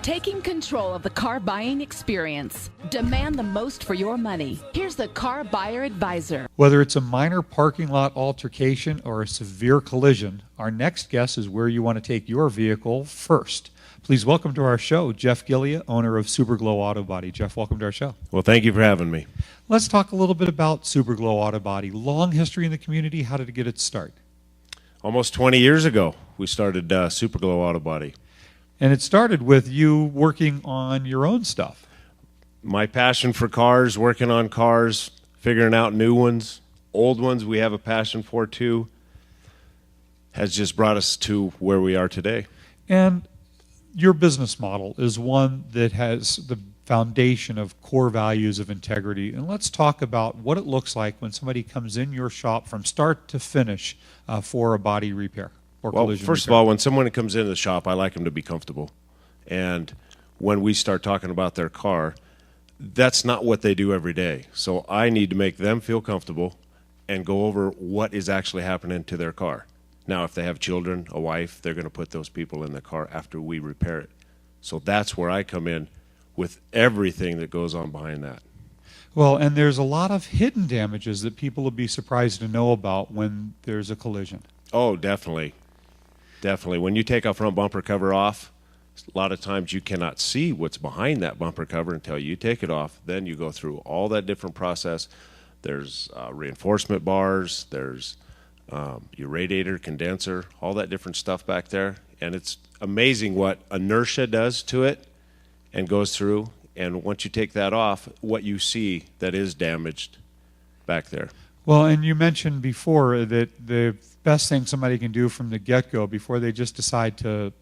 Taking control of the car buying experience. Demand the most for your money. Here's the Car Buyer Advisor. Whether it's a minor parking lot altercation or a severe collision, our next guess is where you want to take your vehicle first. Please welcome to our show, Jeff Gillia, owner of Superglow Auto Body. Jeff, welcome to our show. Well, thank you for having me. Let's talk a little bit about Superglow Auto Body. Long history in the community. How did it get its start? Almost 20 years ago, we started Superglow Auto Body. And it started with you working on your own stuff. My passion for cars, working on cars, figuring out new ones, old ones we have a passion for too, has just brought us to where we are today. And your business model is one that has the foundation of core values of integrity. And let's talk about what it looks like when somebody comes in your shop from start to finish for a body repair. Well, first of all, when someone comes into the shop, I like them to be comfortable. And when we start talking about their car, that's not what they do every day. So I need to make them feel comfortable and go over what is actually happening to their car. Now, if they have children, a wife, they're going to put those people in the car after we repair it. So that's where I come in with everything that goes on behind that. Well, and there's a lot of hidden damages that people will be surprised to know about when there's a collision. Oh, definitely. Definitely. When you take a front bumper cover off, a lot of times you cannot see what's behind that bumper cover until you take it off. Then you go through all that different process. There's reinforcement bars, there's your radiator, condenser, all that different stuff back there. And it's amazing what inertia does to it and goes through. And once you take that off, what you see that is damaged back there. Well, and you mentioned before that the best thing somebody can do from the get-go before they just decide to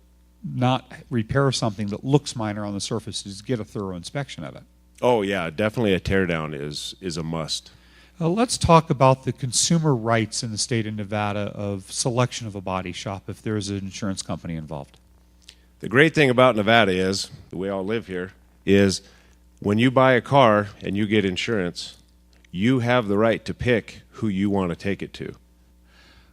not repair something that looks minor on the surface is get a thorough inspection of it. Oh, yeah, definitely a teardown is a must. Let's talk about the consumer rights in the state of Nevada of selection of a body shop if there's an insurance company involved. The great thing about Nevada is, the way I live here, is when you buy a car and you get insurance, you have the right to pick who you want to take it to.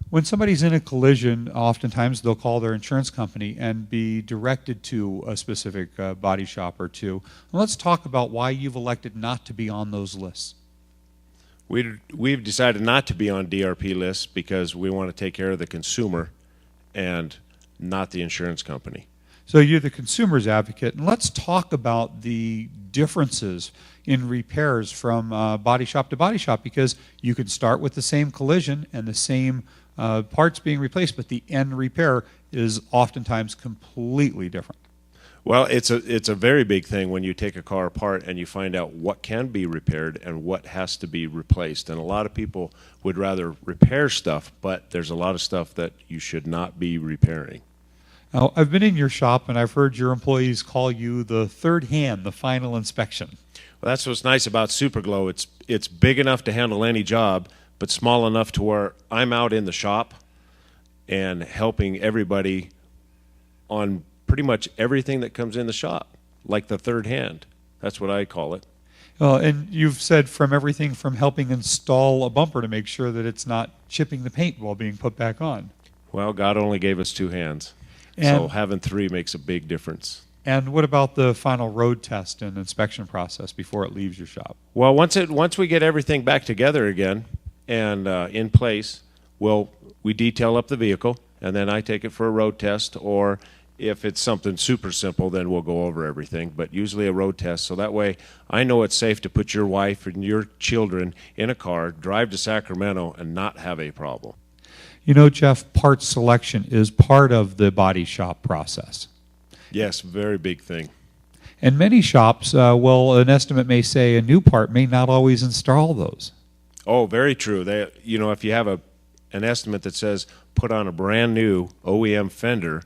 When somebody's in a collision, oftentimes they'll call their insurance company and be directed to a specific body shop or two. And let's talk about why you've elected not to be on those lists. We've decided not to be on DRP lists because we want to take care of the consumer and not the insurance company. So you're the consumer's advocate, and let's talk about the differences in repairs from body shop to body shop, because you can start with the same collision and the same parts being replaced, but the end repair is oftentimes completely different. Well, it's a very big thing when you take a car apart and you find out what can be repaired and what has to be replaced. And a lot of people would rather repair stuff, but there's a lot of stuff that you should not be repairing. Now, I've been in your shop and I've heard your employees call you the third hand, the final inspection. Well, that's what's nice about Superglow. It's big enough to handle any job, but small enough to where I'm out in the shop and helping everybody on pretty much everything that comes in the shop, like the third hand. That's what I call it. And you've said from everything from helping install a bumper to make sure that it's not chipping the paint while being put back on. Well, God only gave us two hands, so having three makes a big difference. And what about the final road test and inspection process before it leaves your shop? Well, once we get everything back together again and in place, we detail up the vehicle, and then I take it for a road test, or if it's something super simple, then we'll go over everything, but usually a road test, so that way I know it's safe to put your wife and your children in a car, drive to Sacramento, and not have a problem. You know, Jeff, part selection is part of the body shop process. Yes, very big thing. And many shops, an estimate may say a new part may not always install those. Oh, very true. If you have an estimate that says put on a brand new OEM fender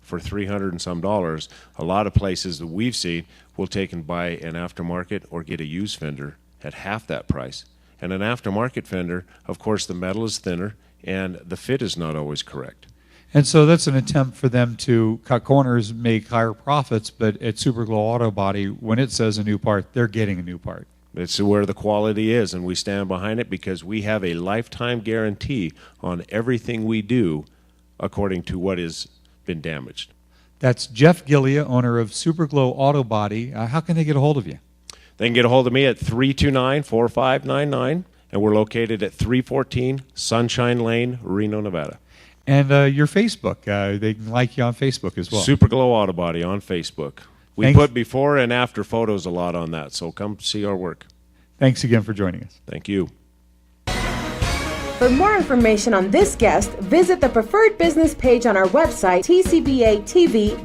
for $300 and some, a lot of places that we've seen will take and buy an aftermarket or get a used fender at half that price. And an aftermarket fender, of course, the metal is thinner and the fit is not always correct. And so that's an attempt for them to cut corners, make higher profits, but at Superglow Auto Body, when it says a new part, they're getting a new part. It's where the quality is, and we stand behind it because we have a lifetime guarantee on everything we do according to what has been damaged. That's Jeff Gillia, owner of Superglow Auto Body. How can they get a hold of you? They can get a hold of me at 329-4599, and we're located at 314 Sunshine Lane, Reno, Nevada. And your Facebook, they can like you on Facebook as well. Superglow Auto Body on Facebook. We Thanks. put before and after photos a lot on that, so come see our work. Thanks again for joining us. Thank you. For more information on this guest, visit the Preferred Business page on our website, tcbatv.com.